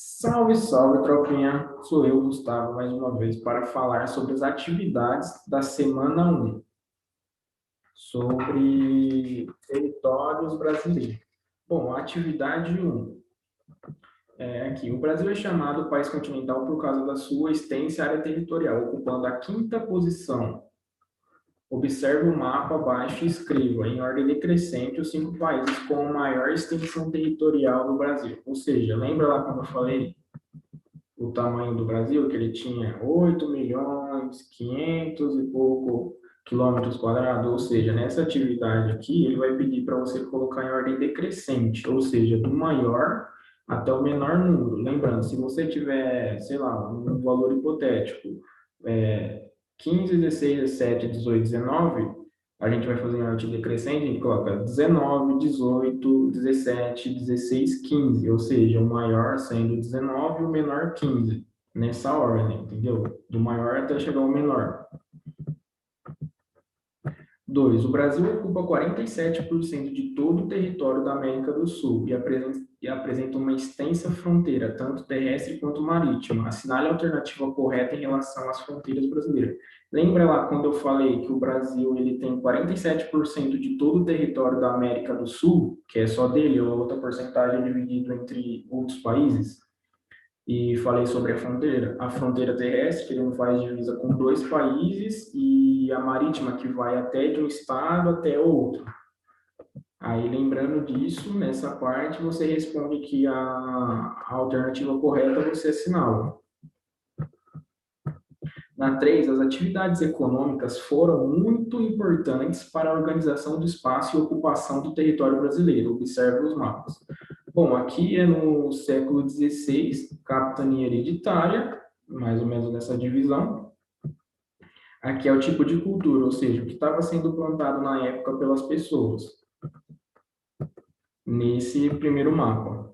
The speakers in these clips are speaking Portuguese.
Salve, salve, tropinha! Sou eu, Gustavo, mais uma vez para falar sobre as atividades da semana um, sobre territórios brasileiros. Bom, a atividade um é aqui. O Brasil é chamado país continental por causa da sua extensa área territorial, ocupando a quinta posição. Observe o mapa abaixo e escreva, em ordem decrescente, os 5 países com maior extensão territorial do Brasil. Ou seja, lembra lá quando eu falei o tamanho do Brasil, que ele tinha 8 milhões, 500 e pouco quilômetros quadrados, ou seja, nessa atividade aqui, ele vai pedir para você colocar em ordem decrescente, ou seja, do maior até o menor número. Lembrando, se você tiver, sei lá, um valor hipotético, 15, 16, 17, 18, 19, a gente vai fazer em ordem decrescente, a gente coloca 19, 18, 17, 16, 15, ou seja, o maior sendo 19 e o menor 15, nessa ordem, entendeu? Do maior até chegar ao menor. 2. O Brasil ocupa 47% de todo o território da América do Sul e apresenta uma extensa fronteira, tanto terrestre quanto marítima. Assinale a alternativa correta em relação às fronteiras brasileiras. Lembra lá quando eu falei que o Brasil ele tem 47% de todo o território da América do Sul, que é só dele, ou a outra porcentagem é dividida entre outros países? E falei sobre a fronteira terrestre, que ele não faz divisa com 2 países, e a marítima, que vai até de um estado até outro. Aí, lembrando disso, nessa parte, você responde que a alternativa correta você assinala. Na 3, as atividades econômicas foram muito importantes para a organização do espaço e ocupação do território brasileiro. Observe os mapas. Bom, aqui é no século XVI, capitania hereditária, mais ou menos nessa divisão. Aqui é o tipo de cultura, ou seja, o que estava sendo plantado na época pelas pessoas, nesse primeiro mapa.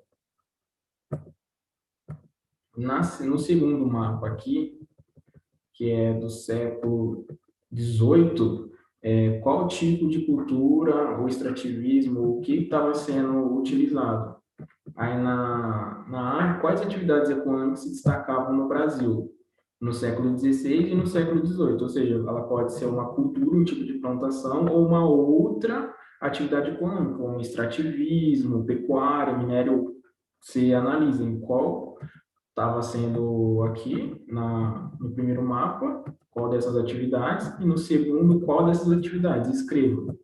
No segundo mapa aqui, que é do século XVIII, qual tipo de cultura, o extrativismo, o que estava sendo utilizado? Aí na A, quais atividades econômicas se destacavam no Brasil? No século XVI e no século XVIII, ou seja, ela pode ser uma cultura, um tipo de plantação, ou uma outra atividade econômica, como extrativismo, pecuária, minério. Você analisa em qual estava sendo aqui no primeiro mapa, qual dessas atividades, e no segundo, qual dessas atividades. Escreva.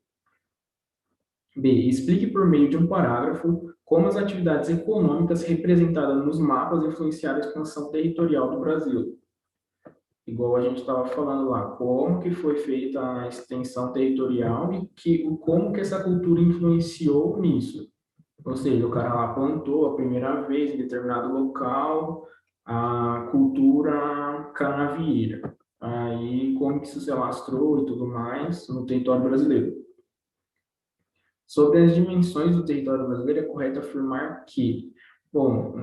B. Explique por meio de um parágrafo como as atividades econômicas representadas nos mapas influenciaram a expansão territorial do Brasil. Igual a gente estava falando lá, como que foi feita a extensão territorial e como que essa cultura influenciou nisso. Ou seja, o cara lá plantou a primeira vez em determinado local a cultura canavieira. Aí, como que isso se alastrou e tudo mais no território brasileiro. Sobre as dimensões do território brasileiro, é correto afirmar que, bom,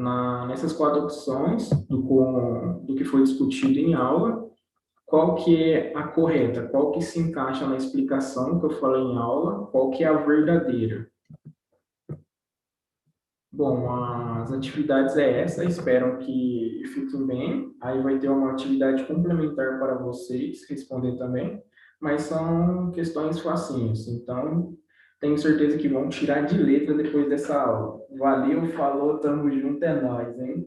nessas 4 opções do que foi discutido em aula, qual que é a correta? Qual que se encaixa na explicação que eu falei em aula? Qual que é a verdadeira? Bom, as atividades é essa, espero que fiquem bem. Aí vai ter uma atividade complementar para vocês responder também, mas são questões facinhas, então tenho certeza que vão tirar de letra depois dessa aula. Valeu, falou, tamo junto, é nóis, hein?